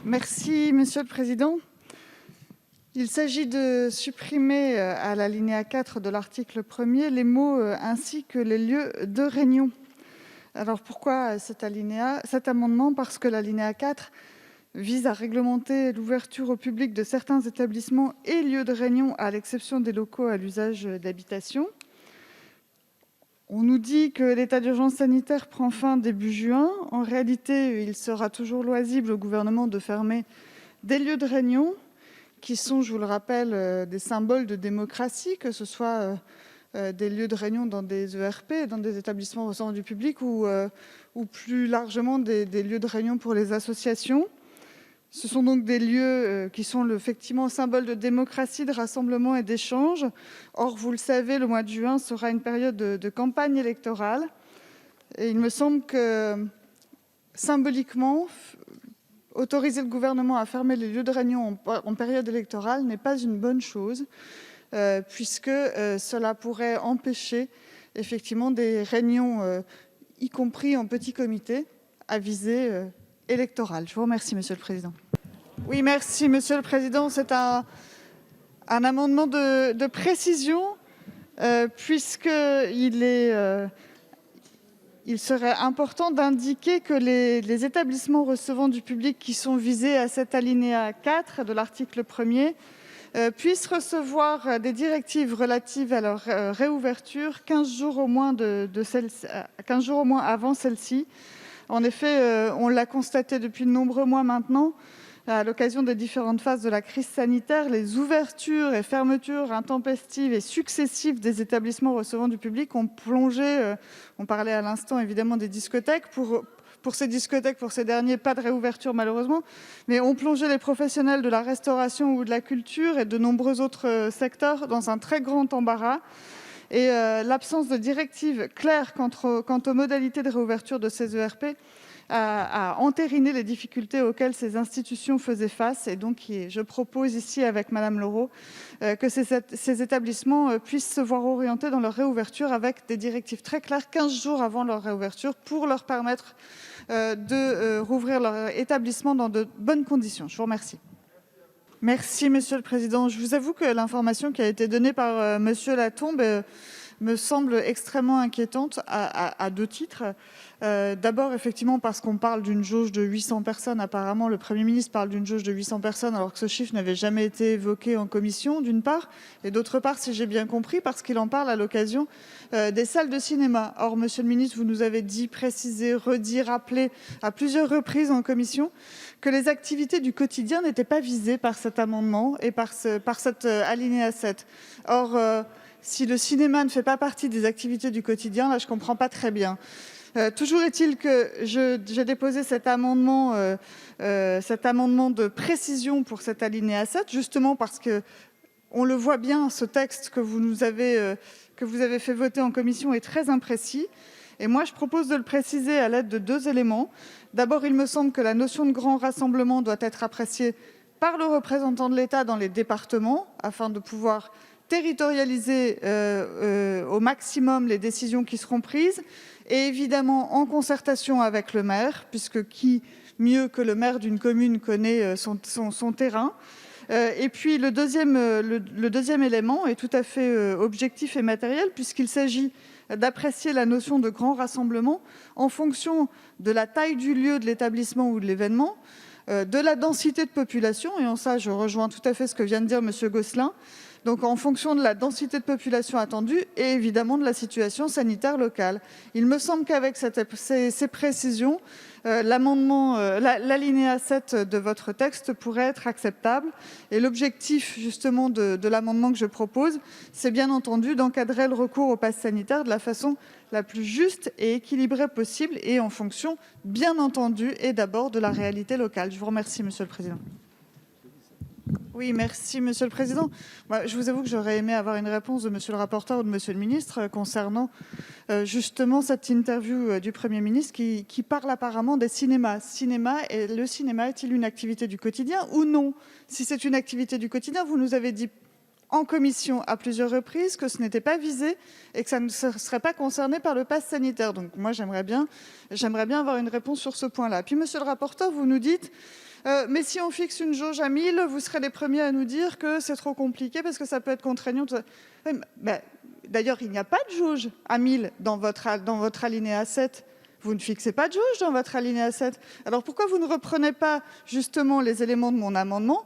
Merci, Monsieur le Président. Il s'agit de supprimer à l'alinéa 4 de l'article 1er les mots « ainsi que les lieux de réunion ». Alors pourquoi cet amendement ? Parce que l'alinéa 4 vise à réglementer l'ouverture au public de certains établissements et lieux de réunion, à l'exception des locaux à l'usage d'habitation. On nous dit que l'état d'urgence sanitaire prend fin début juin. En réalité, il sera toujours loisible au Gouvernement de fermer des lieux de réunion qui sont, je vous le rappelle, des symboles de démocratie, que ce soit des lieux de réunion dans des ERP, dans des établissements recevant du public ou plus largement des lieux de réunion pour les associations. Ce sont donc des lieux qui sont effectivement symbole de démocratie, de rassemblement et d'échange. Or, vous le savez, le mois de juin sera une période de campagne électorale. Et il me semble que, symboliquement, autoriser le gouvernement à fermer les lieux de réunion en période électorale n'est pas une bonne chose, puisque cela pourrait empêcher effectivement des réunions, y compris en petit comité, à visée électorale. Je vous remercie, Monsieur le Président. Oui, merci, Monsieur le Président. C'est un amendement de précision, puisqu'il serait important d'indiquer que les établissements recevant du public qui sont visés à cet alinéa 4 de l'article 1er puissent recevoir des directives relatives à leur réouverture 15 jours au moins avant celle-ci. En effet, on l'a constaté depuis de nombreux mois maintenant, à l'occasion des différentes phases de la crise sanitaire, les ouvertures et fermetures intempestives et successives des établissements recevant du public ont plongé, on parlait à l'instant évidemment des discothèques, pour ces discothèques, pour ces derniers, pas de réouverture malheureusement, mais ont plongé les professionnels de la restauration ou de la culture et de nombreux autres secteurs dans un très grand embarras. Et l'absence de directives claires quant aux modalités de réouverture de ces ERP a entériné les difficultés auxquelles ces institutions faisaient face. Et donc, je propose ici, avec Madame Leroux, que ces établissements puissent se voir orientés dans leur réouverture avec des directives très claires 15 jours avant leur réouverture pour leur permettre de rouvrir leur établissement dans de bonnes conditions. Je vous remercie. Merci, Monsieur le Président. Je vous avoue que l'information qui a été donnée par Monsieur Latombe me semble extrêmement inquiétante à deux titres. D'abord, effectivement, parce qu'on parle d'une jauge de 800 personnes. Apparemment, le Premier ministre parle d'une jauge de 800 personnes, alors que ce chiffre n'avait jamais été évoqué en commission, d'une part. Et d'autre part, si j'ai bien compris, parce qu'il en parle à l'occasion des salles de cinéma. Or, Monsieur le ministre, vous nous avez dit, précisé, redit, rappelé à plusieurs reprises en commission que les activités du quotidien n'étaient pas visées par cet amendement et par cet alinéa 7. Or, si le cinéma ne fait pas partie des activités du quotidien, là, je ne comprends pas très bien. Toujours est-il que j'ai déposé cet amendement de précision pour cet alinéa 7, justement parce qu'on le voit bien, ce texte que vous avez fait voter en commission est très imprécis. Et moi, je propose de le préciser à l'aide de deux éléments. D'abord, il me semble que la notion de grand rassemblement doit être appréciée par le représentant de l'État dans les départements, afin de pouvoir territorialiser au maximum les décisions qui seront prises, et évidemment en concertation avec le maire, puisque qui mieux que le maire d'une commune connaît son terrain. Et puis le deuxième élément est tout à fait objectif et matériel, puisqu'il s'agit d'apprécier la notion de grand rassemblement en fonction de la taille du lieu, de l'établissement ou de l'événement, de la densité de population, et en ça je rejoins tout à fait ce que vient de dire M. Gosselin, donc en fonction de la densité de population attendue et évidemment de la situation sanitaire locale. Il me semble qu'avec ces précisions, l'alinéa 7 de votre texte pourrait être acceptable. Et l'objectif justement de l'amendement que je propose, c'est bien entendu d'encadrer le recours au pass sanitaire de la façon la plus juste et équilibrée possible, et en fonction, bien entendu, et d'abord de la réalité locale. Je vous remercie, Monsieur le Président. Oui, merci, Monsieur le Président. Je vous avoue que j'aurais aimé avoir une réponse de Monsieur le rapporteur ou de Monsieur le ministre concernant justement cette interview du Premier ministre qui parle apparemment des cinémas. Le cinéma est-il une activité du quotidien ou non? Si c'est une activité du quotidien, vous nous avez dit en commission à plusieurs reprises que ce n'était pas visé et que ça ne serait pas concerné par le pass sanitaire. Donc moi, j'aimerais bien avoir une réponse sur ce point-là. Puis, Monsieur le rapporteur, vous nous dites Mais si on fixe une jauge à 1000, vous serez les premiers à nous dire que c'est trop compliqué parce que ça peut être contraignant. Oui, d'ailleurs, il n'y a pas de jauge à 1000 dans votre alinéa 7. Vous ne fixez pas de jauge dans votre alinéa 7. Alors pourquoi vous ne reprenez pas justement les éléments de mon amendement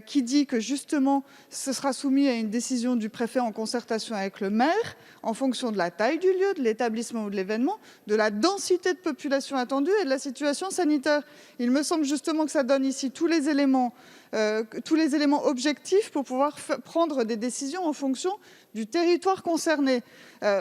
qui dit que justement ce sera soumis à une décision du préfet en concertation avec le maire en fonction de la taille du lieu, de l'établissement ou de l'événement, de la densité de population attendue et de la situation sanitaire. Il me semble justement que ça donne ici tous les éléments objectifs pour pouvoir prendre des décisions en fonction du territoire concerné.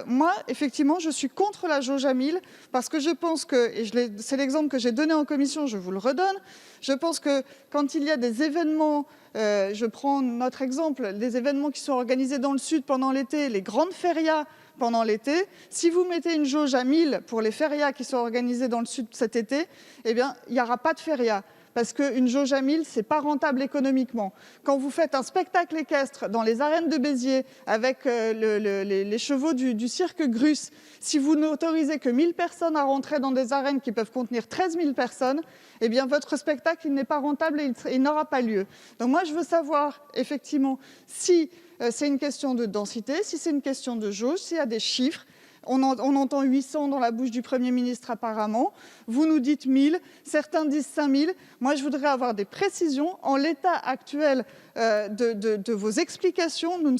Moi, effectivement, je suis contre la jauge à 1000 parce que je pense que, et c'est l'exemple que j'ai donné en commission, je vous le redonne, je pense que quand il y a des événements, je prends notre exemple, des événements qui sont organisés dans le Sud pendant l'été, les grandes férias pendant l'été, si vous mettez une jauge à 1000 pour les férias qui sont organisées dans le Sud cet été, eh bien, il n'y aura pas de férias. Parce qu'une jauge à 1000, ce n'est pas rentable économiquement. Quand vous faites un spectacle équestre dans les arènes de Béziers avec les chevaux du cirque Grus, si vous n'autorisez que 1000 personnes à rentrer dans des arènes qui peuvent contenir 13 000 personnes, eh bien votre spectacle n'est pas rentable et il n'aura pas lieu. Donc moi, je veux savoir effectivement si c'est une question de densité, si c'est une question de jauge, s'il y a des chiffres. On entend 800 dans la bouche du Premier ministre apparemment. Vous nous dites 1000, certains disent 5000. Moi, je voudrais avoir des précisions. En l'état actuel de vos explications, nous ne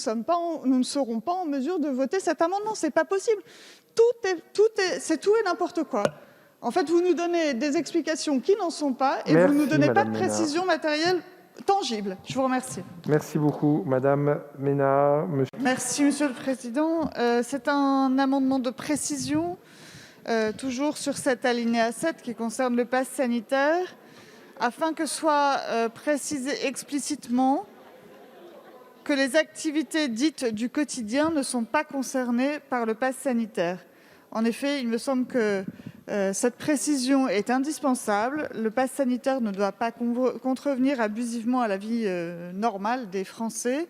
serons pas en mesure de voter cet amendement. Ce n'est pas possible. C'est tout et n'importe quoi. En fait, vous nous donnez des explications qui n'en sont pas et vous ne nous donnez pas de précisions matérielles tangible. Je vous remercie. Merci beaucoup, Madame Ménard. Merci, Monsieur le Président. C'est un amendement de précision, toujours sur cet alinéa 7 qui concerne le pass sanitaire, afin que soit précisé explicitement que les activités dites du quotidien ne sont pas concernées par le pass sanitaire. En effet, il me semble que cette précision est indispensable. Le pass sanitaire ne doit pas contrevenir abusivement à la vie normale des Français.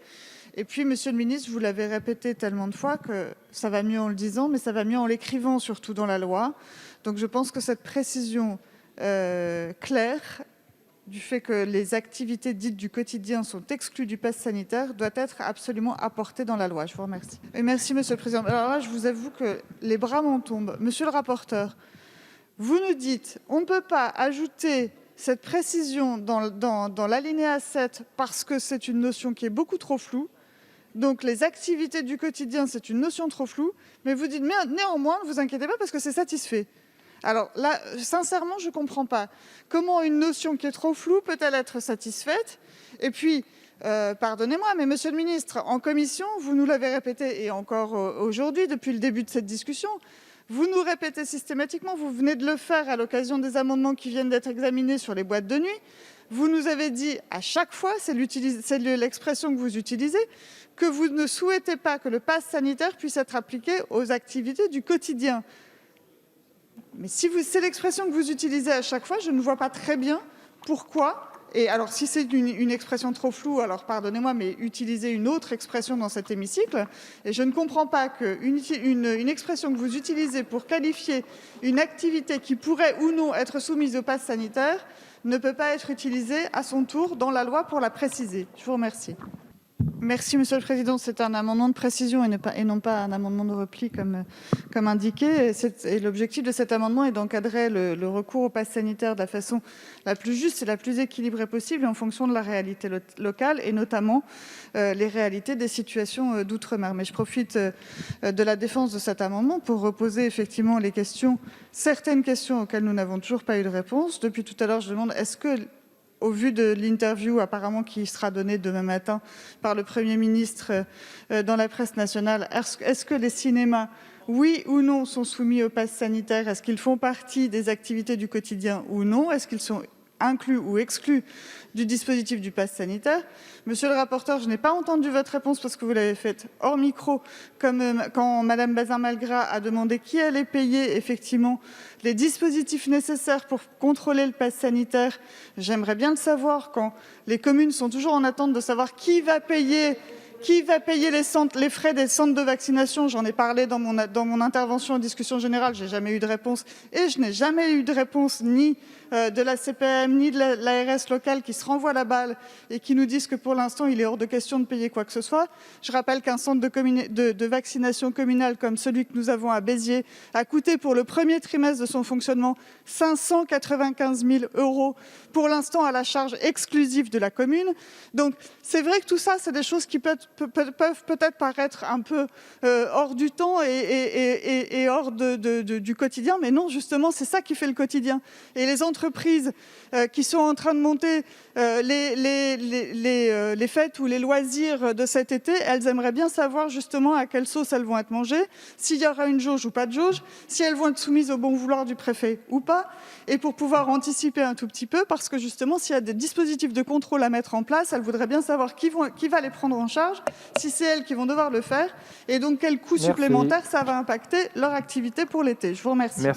Et puis, Monsieur le ministre, vous l'avez répété tellement de fois que ça va mieux en le disant, mais ça va mieux en l'écrivant, surtout dans la loi. Donc je pense que cette précision claire du fait que les activités dites du quotidien sont exclues du pass sanitaire doit être absolument apportée dans la loi. Je vous remercie. Et merci, Monsieur le Président. Alors là, je vous avoue que les bras m'en tombent. Monsieur le rapporteur, vous nous dites on ne peut pas ajouter cette précision dans l'alinéa 7 parce que c'est une notion qui est beaucoup trop floue. Donc les activités du quotidien, c'est une notion trop floue. Mais vous dites mais néanmoins, ne vous inquiétez pas parce que c'est satisfait. Alors là, sincèrement, je ne comprends pas. Comment une notion qui est trop floue peut-elle être satisfaite? Et puis, pardonnez-moi, mais Monsieur le ministre, en commission, vous nous l'avez répété, et encore aujourd'hui, depuis le début de cette discussion, vous nous répétez systématiquement, vous venez de le faire à l'occasion des amendements qui viennent d'être examinés sur les boîtes de nuit, vous nous avez dit à chaque fois, c'est l'expression que vous utilisez, que vous ne souhaitez pas que le pass sanitaire puisse être appliqué aux activités du quotidien. Mais si c'est l'expression que vous utilisez à chaque fois, je ne vois pas très bien pourquoi. Et alors, si c'est une expression trop floue, alors pardonnez-moi, mais utilisez une autre expression dans cet hémicycle. Et je ne comprends pas qu'une expression que vous utilisez pour qualifier une activité qui pourrait ou non être soumise au pass sanitaire ne peut pas être utilisée à son tour dans la loi pour la préciser. Je vous remercie. Merci, Monsieur le Président. C'est un amendement de précision et non pas un amendement de repli comme indiqué. Et l'objectif de cet amendement est d'encadrer le recours au pass sanitaire de la façon la plus juste et la plus équilibrée possible et en fonction de la réalité locale et notamment les réalités des situations d'outre-mer. Mais je profite de la défense de cet amendement pour reposer effectivement certaines questions auxquelles nous n'avons toujours pas eu de réponse. Depuis tout à l'heure, je demande est-ce que, au vu de l'interview apparemment qui sera donnée demain matin par le Premier ministre dans la presse nationale, est-ce que les cinémas, oui ou non, sont soumis au pass sanitaire? Est-ce qu'ils font partie des activités du quotidien ou non? Est-ce qu'ils sont inclus ou exclus du dispositif du pass sanitaire? Monsieur le rapporteur, je n'ai pas entendu votre réponse parce que vous l'avez faite hors micro, comme quand Mme Bazin-Malgras a demandé qui allait payer effectivement les dispositifs nécessaires pour contrôler le pass sanitaire. J'aimerais bien le savoir quand les communes sont toujours en attente de savoir qui va payer Qui va payer les frais des centres de vaccination? J'en ai parlé dans mon intervention en discussion générale, je n'ai jamais eu de réponse. Et je n'ai jamais eu de réponse ni de la CPM, ni de l'ARS locale qui se renvoie la balle et qui nous disent que pour l'instant, il est hors de question de payer quoi que ce soit. Je rappelle qu'un centre de vaccination communal comme celui que nous avons à Béziers a coûté pour le premier trimestre de son fonctionnement 595 000 € pour l'instant à la charge exclusive de la commune. Donc c'est vrai que tout ça, c'est des choses qui peuvent peut-être paraître un peu hors du temps et hors du quotidien, mais non, justement, c'est ça qui fait le quotidien. Et les entreprises qui sont en train de monter les fêtes ou les loisirs de cet été, elles aimeraient bien savoir justement à quelle sauce elles vont être mangées, s'il y aura une jauge ou pas de jauge, si elles vont être soumises au bon vouloir du préfet ou pas, et pour pouvoir anticiper un tout petit peu, parce que justement, s'il y a des dispositifs de contrôle à mettre en place, elles voudraient bien savoir qui va les prendre en charge, si c'est elles qui vont devoir le faire, et donc quel coût supplémentaire ça va impacter leur activité pour l'été. Je vous remercie.